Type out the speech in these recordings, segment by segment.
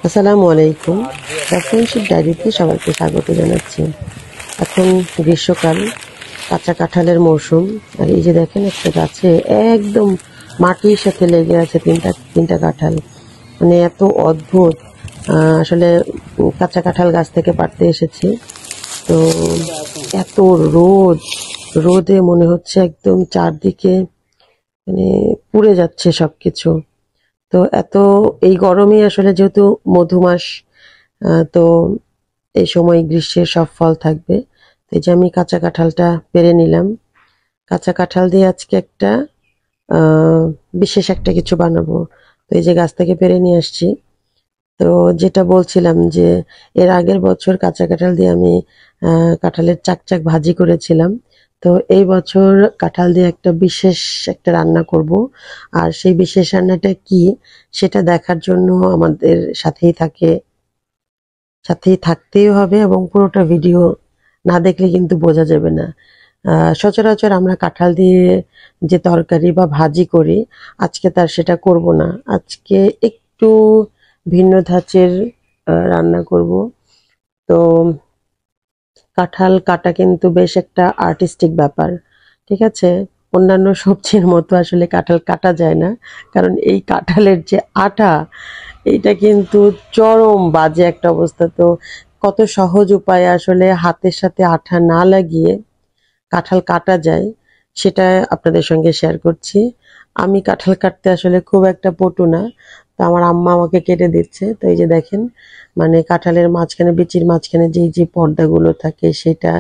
আসসালামু আলাইকুম। The friendship ডায়েরিতে সবাইকে স্বাগত জানাচ্ছি। এখন গ্রীষ্মকাল, কাঁচা কাঁঠালের মৌসুম। আর এই যে দেখেন, একটা গাছে একদম মাটির সাথে লেগে আছে তিনটা তিনটা কাঁঠাল। মানে এত অদ্ভুত। আসলে কাঁচা কাঁঠাল গাছ থেকে পাড়তে এসেছি, তো এত রোদ, রোদে মনে হচ্ছে একদম চারদিকে মানে পুড়ে যাচ্ছে সবকিছু। তো এই গরমে আসলে যেহেতু মধুমাস, তো এই সময় গ্রীষ্মের সব ফল থাকবে। তো এই যে আমি কাঁচা কাঁঠালটা পেড়ে নিলাম। কাঁচা কাঁঠাল দিয়ে আজকে একটা আহ বিশেষ একটা কিছু বানাবো। তো এই যে গাছ থেকে পেড়ে নিয়ে আসছি। তো যেটা বলছিলাম যে এর আগের বছর কাঁচা কাঁঠাল দিয়ে আমি কাঁঠালের চাকচাক ভাজি করেছিলাম। তো এই বছর কাঁঠাল দিয়ে একটা বিশেষ একটা রান্না করব। আর সেই বিশেষ রান্নাটা কি, সেটা দেখার জন্য আমাদের সাথেই থাকতেই হবে, এবং পুরোটা ভিডিও না দেখলে কিন্তু বোঝা যাবে না। সচরাচর আমরা কাঁঠাল দিয়ে যে তরকারি বা ভাজি করি, আজকে তার সেটা করব না। আজকে একটু ভিন্ন ধাঁচের রান্না করব। তো কাঁঠাল কাটা কিন্তু বেশ একটা আর্টিস্টিক ব্যাপার, ঠিক আছে? অন্যান্য সবজির মতো আসলে কাঁঠাল কাটা যায় না, কারণ এই কাঁঠালের যে আটা, এইটা কিন্তু চরম বাজে একটা অবস্থা। তো কত সহজ উপায়ে আসলে হাতের সাথে আঠা না লাগিয়ে কাঁঠাল কাটা যায়, সেটা আপনাদের সঙ্গে শেয়ার করছি। আমি কাঁঠাল কাটতে আসলে খুব একটা পটু না, তো আমার আম্মা আমাকে কেটে দিচ্ছে। তো এই যে দেখেন, মানে কাঁঠালের মাঝখানে, বিচির মাঝখানে যে পর্দাগুলো থাকে, সেটা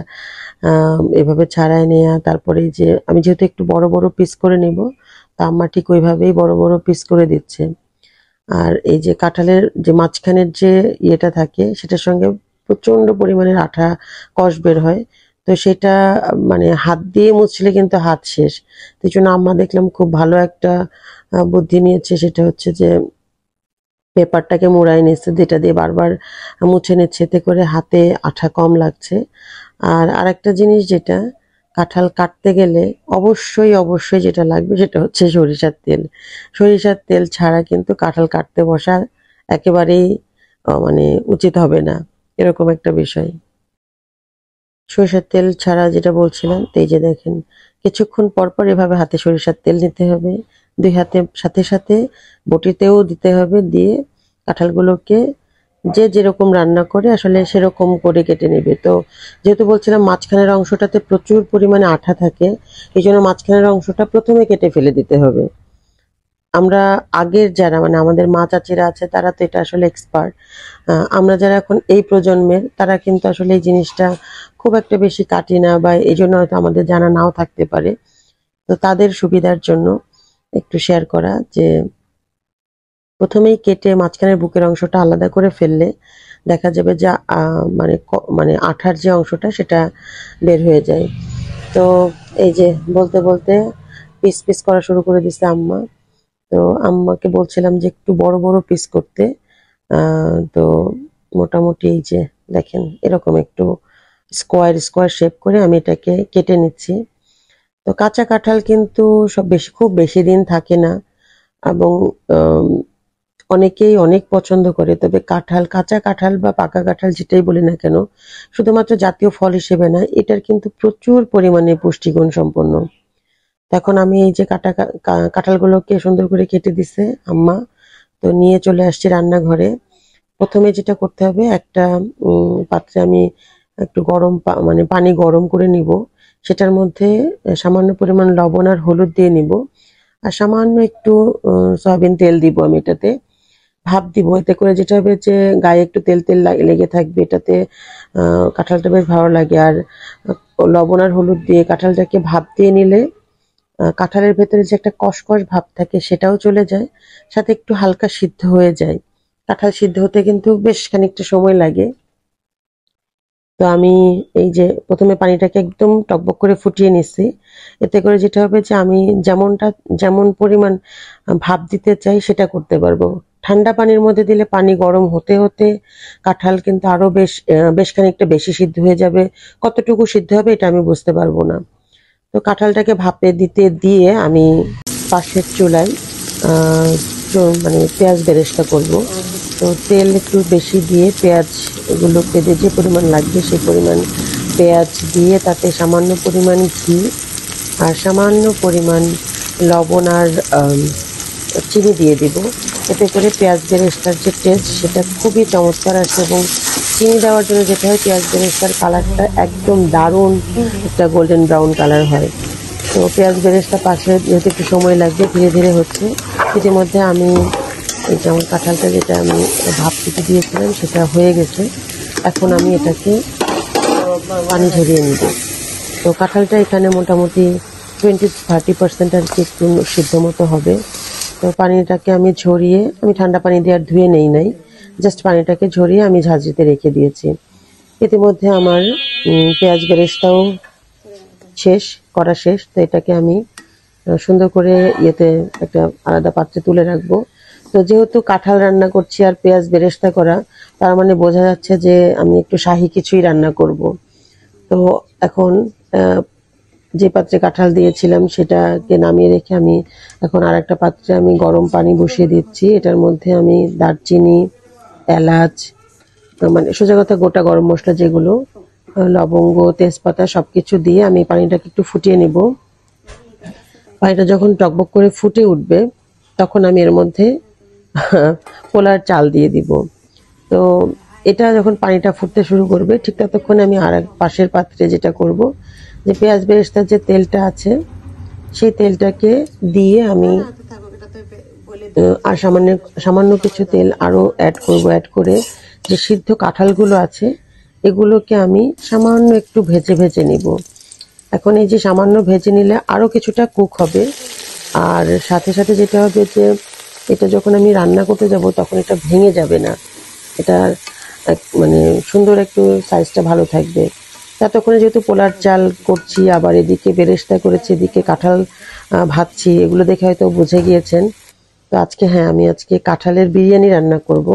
এভাবে ছাড়াই নেয়া। তারপরে এই যে আমি যেহেতু একটু বড় বড় পিস করে নিব, তা আম্মা ঠিক ওইভাবেই বড় বড় পিস করে দিচ্ছে। আর এই যে কাঁঠালের যে মাঝখানের যে ইয়েটা থাকে, সেটার সঙ্গে প্রচন্ড পরিমাণের আঠা কষ বের হয়। তো সেটা মানে হাত দিয়ে মুছলে কিন্তু হাত শেষ। তো এই জন্য আম্মা দেখলাম খুব ভালো একটা বুদ্ধি নিয়েছে, সেটা হচ্ছে যে পেপারটাকে মুড়াই নিচ্ছে, যেটা দিয়ে বারবার মুছে নিচ্ছে, এতে করে হাতে আঠা কম লাগছে। আর আরেকটা জিনিস, যেটা কাঁঠাল কাটতে গেলে অবশ্যই অবশ্যই যেটা লাগবে, সেটা হচ্ছে সরিষার তেল। সরিষার তেল ছাড়া কিন্তু কাঁঠাল কাটতে বসা একেবারেই মানে উচিত হবে না, এরকম একটা বিষয়। সরিষার তেল ছাড়া যেটা বলছিলাম, তো এই যে দেখেন, কিছুক্ষণ পর পর এভাবে হাতে সরিষার তেল নিতে হবে, দুই হাতে সাথে সাথে বটিতেও দিতে হবে। দিয়ে কাঁঠালগুলোকে যে যেরকম রান্না করে আসলে সেরকম করে কেটে নেবে। তো যেহেতু বলছিলাম মাঝখানের অংশটাতে প্রচুর পরিমাণে আঠা থাকে, এই জন্য মাঝখানের অংশটা প্রথমে কেটে ফেলে দিতে হবে। আমরা আগের যারা, মানে আমাদের মা চাচিরা আছে, তারা তো এটা আসলে এক্সপার্ট। আমরা যারা এখন এই প্রজন্মের, তারা কিন্তু আসলে এই জিনিসটা খুব একটা বেশি কাটি না, বা এই জন্য হয়তো আমাদের জানা নাও থাকতে পারে। তো তাদের সুবিধার জন্য একটু শেয়ার করা, যে প্রথমেই কেটে মাঝখানের বুকের অংশটা আলাদা করে ফেললে দেখা যাবে যে মানে আঠার যে অংশটা, সেটা বের হয়ে যায়। তো এই যে বলতে বলতে পিস পিস করা শুরু করে দিছে আম্মা। তো আম্মাকে বলছিলাম যে একটু বড় বড় পিস করতে। তো মোটামুটি এই যে দেখেন, এরকম একটু স্কোয়ার স্কোয়ার শেপ করে আমি এটাকে কেটে নিচ্ছি। তো কাঁচা কাঁঠাল কিন্তু খুব বেশি দিন থাকে না, এবং অনেকেই অনেক পছন্দ করে। তবে কাঁচা কাঁঠাল বা পাকা কাঁঠাল যেটাই বলি না কেন, শুধুমাত্র জাতীয় ফল হিসেবে না, এটার কিন্তু প্রচুর পরিমাণে পুষ্টিগুণ সম্পন্ন। এখন আমি এই যে কাঁঠালগুলোকে সুন্দর করে কেটে দিছে আম্মা, তো নিয়ে চলে আসছি রান্নাঘরে। প্রথমে যেটা করতে হবে, একটা পাত্রে আমি একটু মানে পানি গরম করে নিব। সেটার মধ্যে সামান্য পরিমাণ লবণ আর হলুদ দিয়ে নিব, আর সামান্য একটু সয়াবিন তেল দিব আমি এটাতে। ভাপ দিব, এতে করে যেটা হবে যে গায়ে একটু তেল তেল লেগে থাকবে, এটাতে কাঁঠালটা বেশ ভালো লাগে। আর লবণ আর হলুদ দিয়ে কাঁঠালটাকে ভাপ দিয়ে নিলে কাঁঠালের ভেতরে যে একটা কষকষ ভাব থাকে, সেটাও চলে যায়, সাথে একটু হালকা সিদ্ধ হয়ে যায়। কাঁঠাল সিদ্ধ হতে কিন্তু বেশ খানিকটা সময় লাগে। তো আমি এই যে প্রথমে পানিটাকে একদম টকবক করে ফুটিয়ে নিচ্ছি। এতে করে যেটা হবে যে আমি যেমন পরিমাণ ভাপ দিতে চাই সেটা করতে পারবো। ঠান্ডা পানির মধ্যে দিলে পানি গরম হতে হতে কাঁঠাল কিন্তু আরো বেশ খানিকটা বেশি সিদ্ধ হয়ে যাবে। কতটুকু সিদ্ধ হবে এটা আমি বুঝতে পারবো না। তো কাঁঠালটাকে ভাপে দিয়ে আমি পাশের চুলায় মানে পেঁয়াজ বেরেস্তা করব। তো তেল একটু বেশি দিয়ে পেঁয়াজ এগুলোকে যে পরিমাণ লাগবে সেই পরিমাণ পেঁয়াজ দিয়ে তাতে সামান্য পরিমাণ ঘি আর সামান্য পরিমাণ লবণ আর চিনি দিয়ে দিব। এতে করে পেঁয়াজ বেরেস্তার যে টেস্ট সেটা খুবই চমৎকার আসে এবং চিনি দেওয়ার জন্য যেটা হয় পেঁয়াজ বেরেস্তার কালারটা একদম দারুণ একটা গোল্ডেন ব্রাউন কালার হয়। তো পেঁয়াজ বেরেস্তা পাশে যেহেতু একটু সময় লাগবে ধীরে ধীরে হচ্ছে। ইতিমধ্যে আমি এই যে আমার কাঁঠালটা যেটা আমি ভাপ থেকে দিয়েছিলাম সেটা হয়ে গেছে। এখন আমি এটাকে পানি ঝরিয়ে নিব। তো কাঁঠালটা এখানে মোটামুটি 20-30% আর কি একটু সিদ্ধ মতো হবে। তো পানিটাকে আমি ঝরিয়ে আমি ঠান্ডা পানি দিয়ে আর ধুয়ে নেই নাই, জাস্ট পানিটাকে ঝরিয়ে আমি ঝাঁঝরিতে রেখে দিয়েছি। ইতিমধ্যে আমার পেঁয়াজ বেরেস্তাও শেষ করা শেষ। তো এটাকে আমি সুন্দর করে ইয়েতে একটা আলাদা পাত্রে তুলে রাখবো। তো যেহেতু কাঁঠাল রান্না করছি আর পেঁয়াজ বেরেস্তা করা, তার মানে বোঝা যাচ্ছে যে আমি একটু শাহি কিছুই রান্না করব। তো এখন যে পাত্রে কাঁঠাল দিয়েছিলাম সেটাকে নামিয়ে রেখে আমি এখন আর একটা পাত্রে আমি গরম পানি বসিয়ে দিচ্ছি। এটার মধ্যে আমি দারচিনি, এলাচ, মানে সোজা কথা গোটা গরম মশলা যেগুলো, লবঙ্গ, তেজপাতা সবকিছু দিয়ে আমি পানিটাকে একটু ফুটিয়ে নিব। পানিটা যখন টকবক করে ফুটে উঠবে তখন আমি এর মধ্যে পোলার চাল দিয়ে দিব। তো এটা যখন পানিটা ফুটতে শুরু করবে ঠিক ততক্ষণে আমি আর এক পাশের পাত্রে যেটা করব, যে পেঁয়াজ বেরেস্তার যে তেলটা আছে সেই তেলটাকে দিয়ে আমি আর সামান্য সামান্য কিছু তেল আরো অ্যাড করব। অ্যাড করে যে সিদ্ধ কাঁঠালগুলো আছে এগুলোকে আমি সামান্য একটু ভেজে ভেজে নিব। এখন এই যে সামান্য ভেজে নিলে আরো কিছুটা কুক হবে। আর সাথে সাথে যেটা হবে যে এটা যখন আমি রান্না করতে যাব তখন এটা ভেঙে যাবে না, এটা মানে সুন্দর একটু সাইজটা ভালো থাকবে। ততক্ষণে যেহেতু পোলার চাল করছি আবার এদিকে বেরেস্তা করেছি এদিকে কাঁঠাল ভাজছি, এগুলো দেখে হয়তো বুঝে গিয়েছেন। তো আজকে আমি আজকে কাঁঠালের বিরিয়ানি রান্না করব।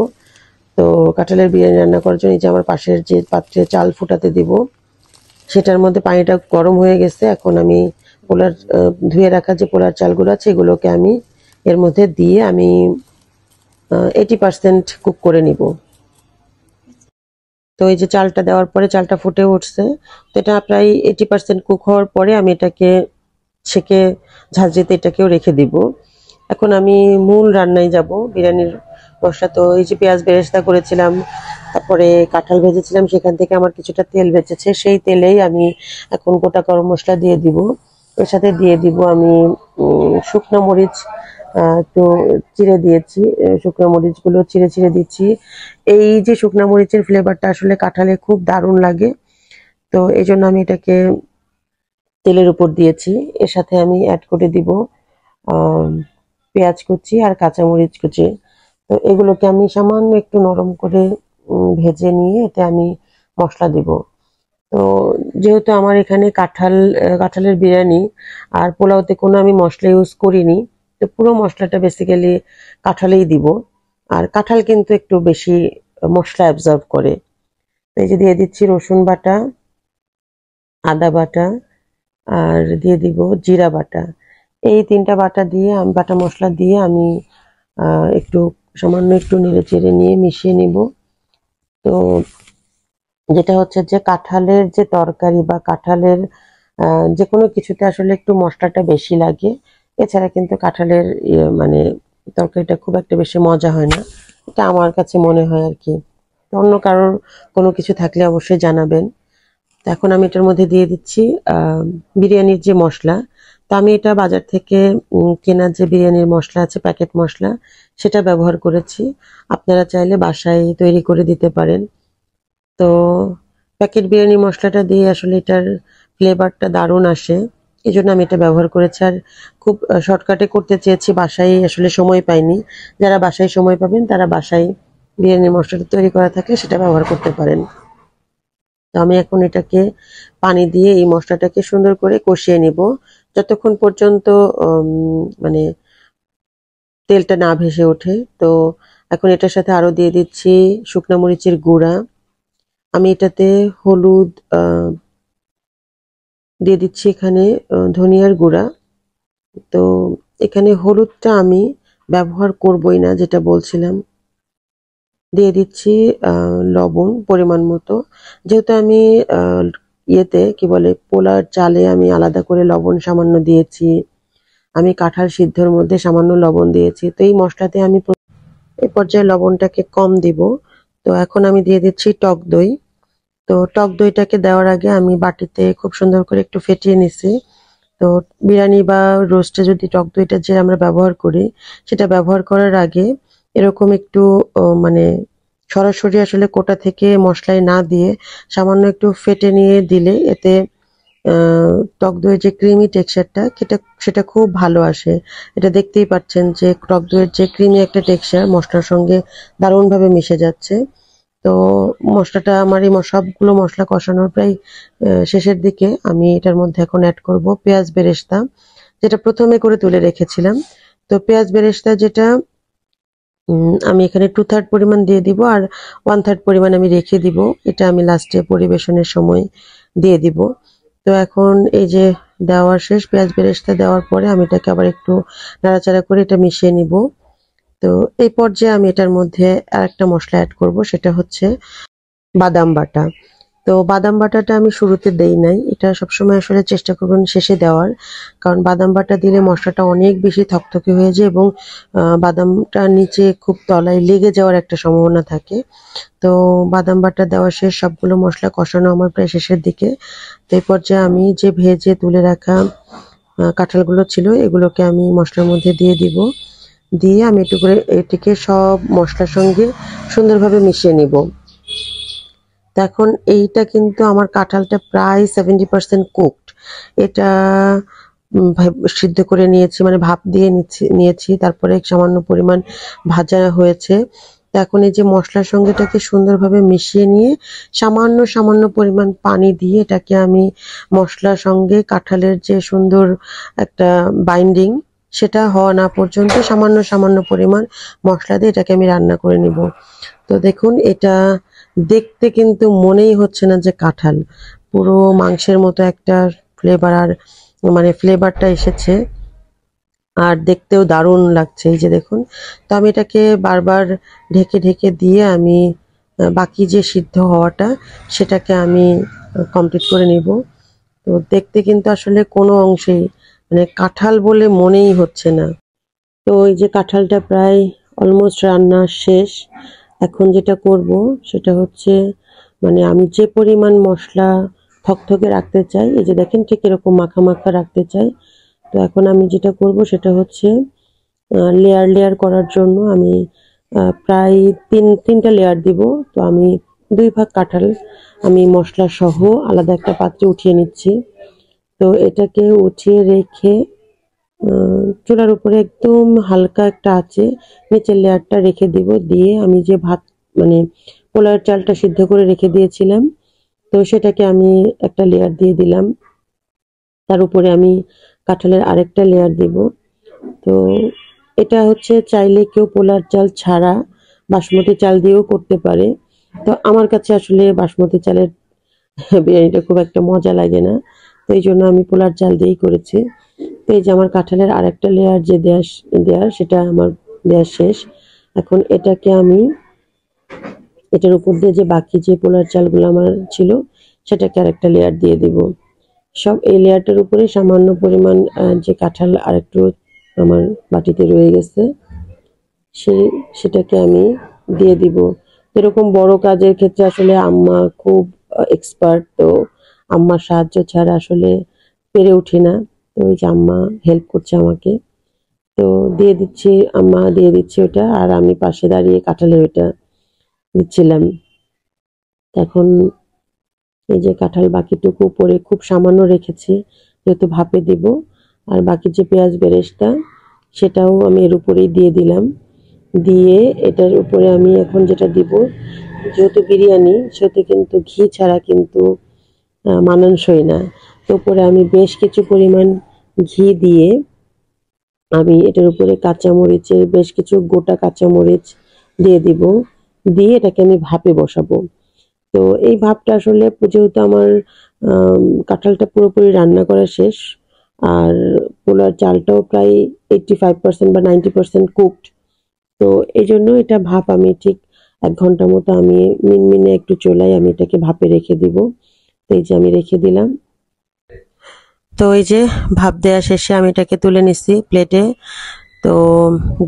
তো কাঁঠালের বিরিয়ানি রান্না করার জন্য এই যে আমার পাশের যে পাত্রে চাল ফুটাতে দিব সেটার মধ্যে পানিটা গরম হয়ে গেছে। এখন আমি পোলার ধুয়ে রাখা যে পোলার চালগুলো আছে এগুলোকে আমি এর মধ্যে দিয়ে আমি 80% কুক করে নিব। তো এই যে চালটা দেওয়ার পরে চালটা ফুটে উঠছে, তো এটা প্রায় 80% কুক হওয়ার পরে আমি এটাকে ছেঁকে ঝাঁঝরিতে এটাকেও রেখে দিব। এখন আমি মূল রান্নায় যাব, বিরিয়ানির মশলা। তো এই যে পেঁয়াজ বেরেস্তা করেছিলাম তারপরে কাঁঠাল ভেজেছিলাম সেখান থেকে আমার কিছুটা তেল বেঁচেছে, সেই তেলেই আমি এখন গোটা গরম মশলা দিয়ে দিব। এর সাথে দিয়ে দিব আমি শুকনো মরিচ একটু চিড়ে দিয়েছি, শুকনো মরিচগুলো চিড়ে চিড়ে দিচ্ছি। এই যে শুকনো মরিচের ফ্লেভারটা আসলে কাঁঠালে খুব দারুণ লাগে, তো এই জন্য আমি এটাকে তেলের উপর দিয়েছি। এর সাথে আমি অ্যাড করে দিব পেঁয়াজ কুচি আর কাঁচামরিচ কুচি। তো এগুলোকে আমি সামান্য একটু নরম করে ভেজে নিয়ে এতে আমি মশলা দিব। তো যেহেতু আমার এখানে কাঁঠালের বিরিয়ানি আর পোলাওতে কোনো আমি মশলা ইউজ করিনি, তো পুরো মশলাটা বেসিক্যালি কাঁঠালেই দিব। আর কাঁঠাল কিন্তু একটু বেশি মশলা অ্যাবজর্ব করে। তো এই যে দিয়ে দিচ্ছি রসুন বাটা, আদা বাটা আর দিয়ে দিব জিরা বাটা। এই তিনটা বাটা দিয়ে আমি বাটা মশলা দিয়ে আমি একটু সামান্য একটু নেড়ে চেড়ে নিয়ে মিশিয়ে নিব। তো যেটা হচ্ছে যে কাঁঠালের যে তরকারি বা কাঁঠালের যে কোনো কিছুতে আসলে একটু মশলাটা বেশি লাগে, এছাড়া কিন্তু কাঁঠালের মানে তরকারিটা খুব একটা বেশি মজা হয় না, এটা আমার কাছে মনে হয় আর কি। তো অন্য কারোর কোনো কিছু থাকলে অবশ্যই জানাবেন। তো এখন আমি এটার মধ্যে দিয়ে দিচ্ছি বিরিয়ানির যে মশলা। তো আমি এটা বাজার থেকে কেনা যে বিরিয়ানির মশলা আছে প্যাকেট মশলা সেটা ব্যবহার করেছি, আপনারা চাইলে বাসায় তৈরি করে দিতে পারেন। তো প্যাকেট বিরিয়ানি মশলাটা দিয়ে আসলে এটার ফ্লেভারটা দারুণ আসে, এই জন্য আমি এটা ব্যবহার করেছি। আর খুব শর্টকাটে করতে চেয়েছি, বাসায় আসলে সময় পাইনি। যারা বাসায় সময় পাবেন তারা বাসায় বিরিয়ানি মশলাটা তৈরি করা থাকলে সেটা ব্যবহার করতে পারেন। তো আমি এখন এটাকে পানি দিয়ে এই মশলাটাকে সুন্দর করে কষিয়ে নিব যতক্ষণ পর্যন্ত মানে তেলটা না ভেসে ওঠে। তো এখন এটার সাথে আরো দিয়ে দিচ্ছি শুকনো মরিচের গুঁড়া, আমি এটাতে হলুদ দিয়ে দিচ্ছি, এখানে ধনিয়ার গুঁড়া। তো এখানে হলুদটা আমি ব্যবহার করবই না, যেটা বলছিলাম দিয়ে দিচ্ছি লবণ পরিমাণ মতো। যেহেতু আমি ইয়েতে কি বলে পোলার চালে আমি আলাদা করে লবণ সামান্য দিয়েছি, আমি কাঁঠাল সিদ্ধর মধ্যে সামান্য লবণ দিয়েছি, তো এই মশলাতে আমি এই পর্যায়ে লবণটাকে কম দিব। তো এখন আমি দিয়ে দিচ্ছি টক দই। তো টক দইটাকে দেওয়ার আগে আমি বাটিতে খুব সুন্দর করে একটু ফেটিয়ে নিছি। তো বিরিয়ানি বা রোস্টে যদি টক দইটা যে আমরা ব্যবহার করি, সেটা ব্যবহার করার আগে এরকম একটু মানে সরাসরি আসলে কোটা থেকে মশলায় না দিয়ে সামান্য একটু ফেটে নিয়ে দিলে এতে টক দইয়ের যে ক্রিমি টেক্সচারটা সেটা খুব ভালো আসে। এটা দেখতেই পাচ্ছেন যে টক দইয়ের যে ক্রিমি একটা টেক্সচার মশলার সঙ্গে দারুণভাবে মিশে যাচ্ছে। তো মশলাটা আমার এই সবগুলো মশলা কষানোর প্রায় শেষের দিকে আমি এটার মধ্যে এখন অ্যাড করব পেঁয়াজ বেরেস্তা, যেটা প্রথমে করে তুলে রেখেছিলাম। তো পেঁয়াজ বেরেস্তা যেটা আমি এখানে 2/3 পরিমাণ দিয়ে দিব, আর 1/3 পরিমাণ আমি রেখে দিব। এটা আমি লাস্টে পরিবেশনের সময় দিয়ে দিব। তো এখন এই যে দেওয়ার শেষ, পেঁয়াজ বেরেস্তা দেওয়ার পরে আমি এটাকে আবার একটু নাড়াচাড়া করে এটা মিশিয়ে নিব। তো এই পর্যায়ে আমি এটার মধ্যে আরেকটা মশলা অ্যাড করব, সেটা হচ্ছে বাদাম বাটা। তো বাদাম বাটাটা আমি শুরুতে দেই নাই, এটা সবসময় আসলে চেষ্টা করবেন শেষে দেওয়ার, কারণ বাদাম বাটা দিলে মশলাটা অনেক বেশি থকথকে হয়ে যায় এবং বাদামটা নিচে খুব তলায় লেগে যাওয়ার একটা সম্ভাবনা থাকে। তো বাদাম বাটা দেওয়া শেষ, সবগুলো মশলা কষানো আমার প্রায় শেষের দিকে। তো এই পর্যায়ে আমি যে ভেজে তুলে রাখা কাঁঠালগুলো ছিল এগুলোকে আমি মশলার মধ্যে দিয়ে দিব। দিয়ে আমি একটু করে এটিকে সব মশলার সঙ্গে সুন্দরভাবে মিশিয়ে নিব। তো এখন এইটা কিন্তু আমার কাঁঠালটা প্রায় 70% কুকড। এটা সিদ্ধ করে নিয়েছি, মানে ভাপ দিয়ে নিয়েছি, তারপরে সামান্য পরিমাণ ভাজা হয়েছে। তো এখন এই যে মশলার সঙ্গে এটাকে সুন্দরভাবে মিশিয়ে নিয়ে সামান্য সামান্য পরিমাণ পানি দিয়ে এটাকে আমি মশলার সঙ্গে কাঁঠালের যে সুন্দর একটা বাইন্ডিং, সেটা হওয়া না পর্যন্ত সামান্য সামান্য পরিমাণ মশলা দিয়ে এটাকে আমি রান্না করে নিব। তো দেখুন এটা দেখতে কিন্তু মনেই হচ্ছে না যে কাঁঠাল, পুরো মাংসের মতো একটা ফ্লেভার, আর মানে ফ্লেভারটা এসেছে, আর দেখতেও দারুণ লাগছে। এই যে দেখুন, তো আমি এটাকে বারবার ঢেকে ঢেকে দিয়ে আমি বাকি যে সিদ্ধ হওয়াটা সেটাকে আমি কমপ্লিট করে নিব। তো দেখতে কিন্তু আসলে কোনো অংশেই মানে কাঁঠাল বলে মনেই হচ্ছে না। তো এই যে কাঁঠালটা প্রায় অলমোস্ট রান্না শেষ। এখন যেটা করব সেটা হচ্ছে, মানে আমি যে পরিমাণ মশলা থকথকে রাখতে চাই, এই যে দেখেন ঠিক এরকম মাখা মাখা রাখতে চাই। তো এখন আমি যেটা করব সেটা হচ্ছে লেয়ার লেয়ার করার জন্য আমি প্রায় তিনটা লেয়ার দিব। তো আমি 2 ভাগ কাঁঠাল আমি মশলা সহ আলাদা একটা পাত্রে উঠিয়ে নিচ্ছি। তো এটাকে উঠিয়ে রেখে চুলার উপরে একদম হালকা একটা আঁচে নিচের লেয়ারটা রেখে দিব। দিয়ে আমি যে ভাত, মানে পোলাওর চালটা সিদ্ধ করে রেখে দিয়েছিলাম, তো সেটাকে আমি একটা লেয়ার দিয়ে দিলাম। তার উপরে আমি কাঁঠালের আরেকটা লেয়ার দিব। তো এটা হচ্ছে চাইলে কেউ পোলার চাল ছাড়া বাসমতি চাল দিয়েও করতে পারে। তো আমার কাছে আসলে বাসমতি চালের বিরিয়ানিটা খুব একটা মজা লাগে না, তো এই জন্য আমি পোলার চাল দিয়েই করেছি। তো এই যে আমার কাঁঠালের আরেকটা লেয়ার যে দেয়ার সেটা আমার দেয়া শেষ। এখন এটাকে আমি এটার উপর দিয়ে যে বাকি যে পোলার চালগুলো আমার ছিল সেটাকে আরেকটা লেয়ার দিয়ে দিব। সব এই লেয়ারটার উপরে সামান্য পরিমাণ যে কাঁঠাল আরেকটু আমার বাটিতে রয়ে গেছে সেটাকে আমি দিয়ে দিব। এরকম বড় কাজের ক্ষেত্রে আসলে আম্মা খুব এক্সপার্ট, তো আম্মার সাহায্য ছাড়া আসলে পেরে উঠি না। তো ওই যে আম্মা হেল্প করছে আমাকে, তো দিয়ে দিচ্ছি, আম্মা দিয়ে দিচ্ছে ওটা, আর আমি পাশে দাঁড়িয়ে কাঁঠালের ওটা দিচ্ছিলাম। এখন এই যে কাঁঠাল বাকিটুকু পরে খুব সামান্য রেখেছি যেহেতু ভাপে দিব, আর বাকি যে পেঁয়াজ বেরেস্তা সেটাও আমি এর উপরেই দিয়ে দিলাম। দিয়ে এটার উপরে আমি এখন যেটা দিব, যেহেতু বিরিয়ানি সেহেতু কিন্তু ঘি ছাড়া কিন্তু মানানসই না। তো উপরে আমি বেশ কিছু পরিমাণ ঘি দিয়ে আমি এটার উপরে কাঁচামরিচের বেশ কিছু গোটা কাঁচামরিচ দিয়ে দিব। দিয়ে এটাকে আমি ভাপে বসাবো। তো এই ভাপটা আসলে যেহেতু আমার কাঁঠালটা পুরোপুরি রান্না করা শেষ, আর পোলার চালটাও প্রায় 85% বা 90% কুকড, তো এই জন্য এটা ভাপ আমি ঠিক 1 ঘন্টা মতো আমি মিনমিনে একটু চুলায় আমি এটাকে ভাপে রেখে দিব। তো এই যে আমি রেখে দিলাম। তো এই যে ভাপ দেওয়া শেষে আমি এটাকে তুলে নিচ্ছি প্লেটে। তো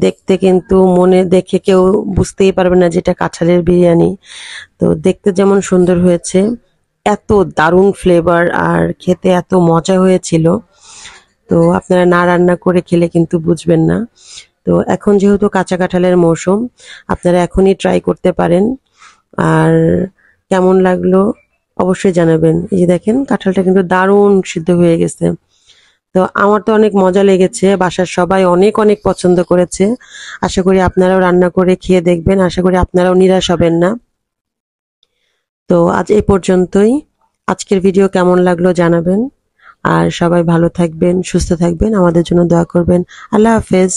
দেখতে কিন্তু মনে দেখে কেউ বুঝতেই পারবে না যে এটা কাঁঠালের বিরিয়ানি। তো দেখতে যেমন সুন্দর হয়েছে, এত দারুণ ফ্লেভার আর খেতে এত মজা হয়েছিল। তো আপনারা না রান্না করে খেলে কিন্তু বুঝবেন না। তো এখন যেহেতু কাঁচা কাঁঠালের মৌসুম, আপনারা এখনই ট্রাই করতে পারেন। আর কেমন লাগলো অবশ্যই জানাবেন। এই যে দেখেন কাঁঠালটা কিন্তু দারুণ সিদ্ধ হয়ে গেছে। তো আমার তো অনেক মজা লেগেছে, বাসার সবাই অনেক অনেক পছন্দ করেছে। আশা করি আপনারাও রান্না করে খেয়ে দেখবেন, আশা করি আপনারাও নিরাশ হবেন না। তো আজ এই পর্যন্তই। আজকের ভিডিও কেমন লাগলো জানাবেন। আর সবাই ভালো থাকবেন, সুস্থ থাকবেন, আমাদের জন্য দোয়া করবেন। আল্লাহ হাফেজ।